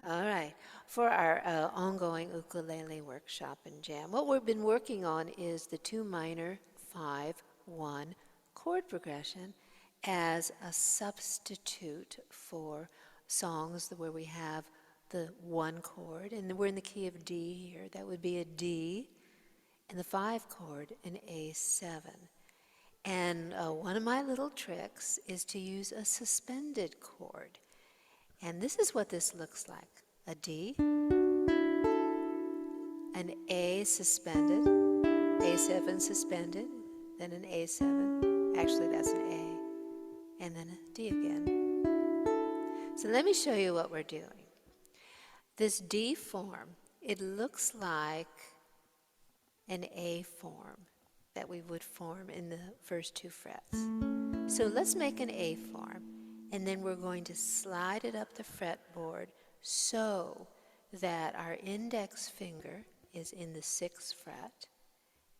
All right. For our ongoing ukulele workshop and jam, what we've been working on is the 2 minor 5-1 chord progression as a substitute for songs where we have the 1 chord, and we're in the key of D here. That would be a D, and the 5 chord, an A7. And one of my little tricks is to use a suspended chord. And this is what this looks like. A D, an A suspended, A7 suspended, then an A7. Actually, that's an A, and then a D again. So let me show you what we're doing. This D form, it looks like an A form that we would form in the first 2 frets. So let's make an A form, and then we're going to slide it up the fretboard so that our index finger is in the 6th fret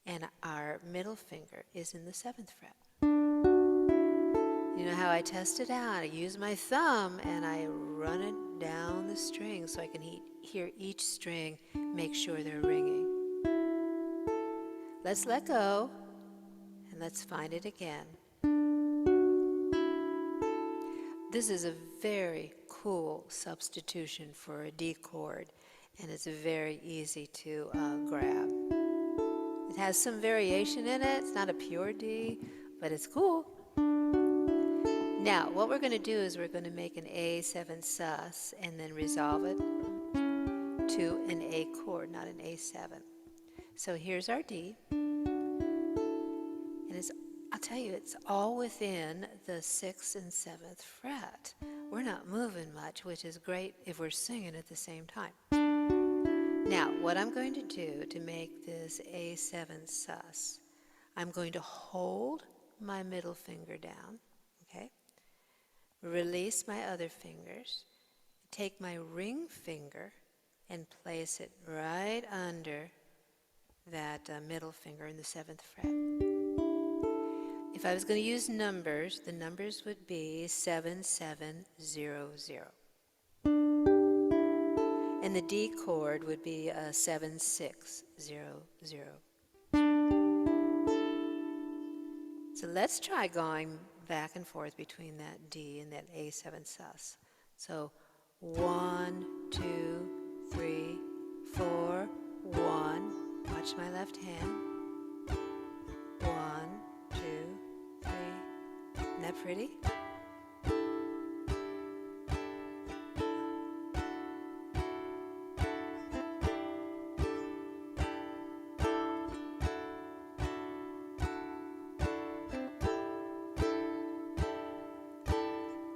and our middle finger is in the 7th fret. You know how I test it out? I use my thumb and I run it down the string so I can hear each string, make sure they're ringing. Let's let go and let's find it again. This is a very cool substitution for a D chord, and it's very easy to grab. It has some variation in it. It's not a pure D, but it's cool. Now, what we're going to do is we're going to make an A7-sus and then resolve it to an A chord, not an A7. So here's our D, and I'll tell you, it's all within the 6th and 7th fret. We're not moving much, which is great if we're singing at the same time. Now, what I'm going to do to make this A7-sus, I'm going to hold my middle finger down, okay? Release my other fingers, take my ring finger and place it right under that middle finger in the 7th fret. If I was going to use numbers, the numbers would be 7700. And the D chord would be 7600. So let's try going back and forth between that D and that A7-sus. So 1, 2, 3, 4, 1. Watch my left hand. 1, 2, 3. Isn't that pretty?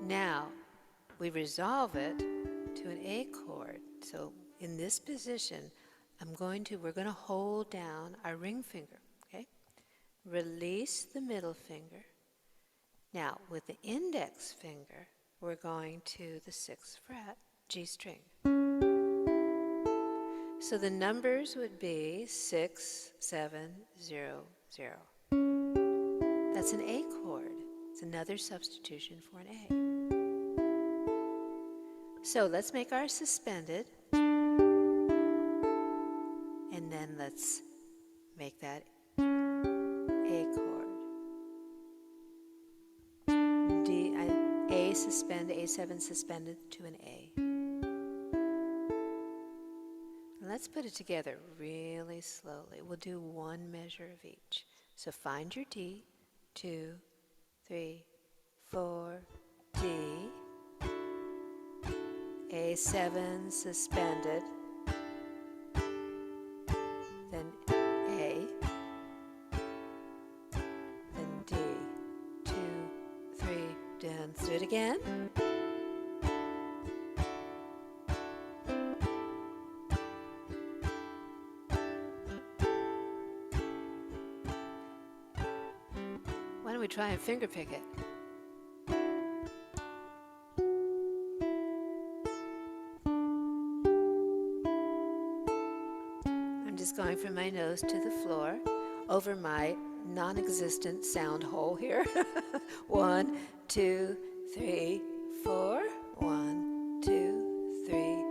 Now, we resolve it to an A chord. So in this position, we're going to hold down our ring finger, okay? Release the middle finger. Now, with the index finger, we're going to the 6th fret, G string. So the numbers would be 6700. That's an A chord. It's another substitution for an A. So let's make our suspended, and then let's make that A chord. A suspended, A7 suspended to an A. Let's put it together really slowly. We'll do one measure of each. So find your D, 2, 3, 4, D, A7 suspended, then A, then D, 2, 3, down. Let's do it again. Why don't we try and finger pick it? I'm just going from my nose to the floor over my non-existent sound hole here. 1, 2, 3, 4. 1, 2, 3,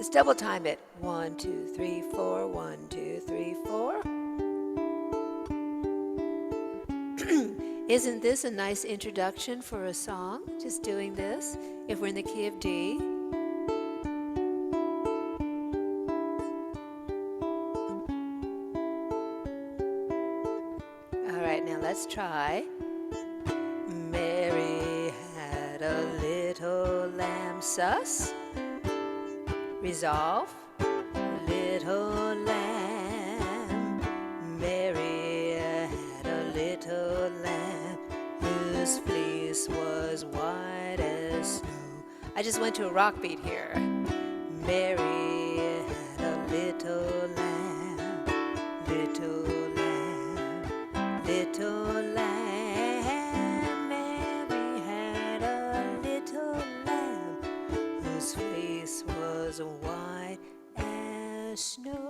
Let's double time it. 1, 2, 3, 4. 1, 2, 3, 4. Isn't this a nice introduction for a song? Just doing this, if we're in the key of D. All right, now let's try. Mary had a little lamb, sus. Resolve. Little lamb. Mary had a little lamb whose fleece was white as snow. I just went to a rock beat here. Mary had a little lamb, little lamb, little lamb. Mary had a little lamb whose fleece was white as snow.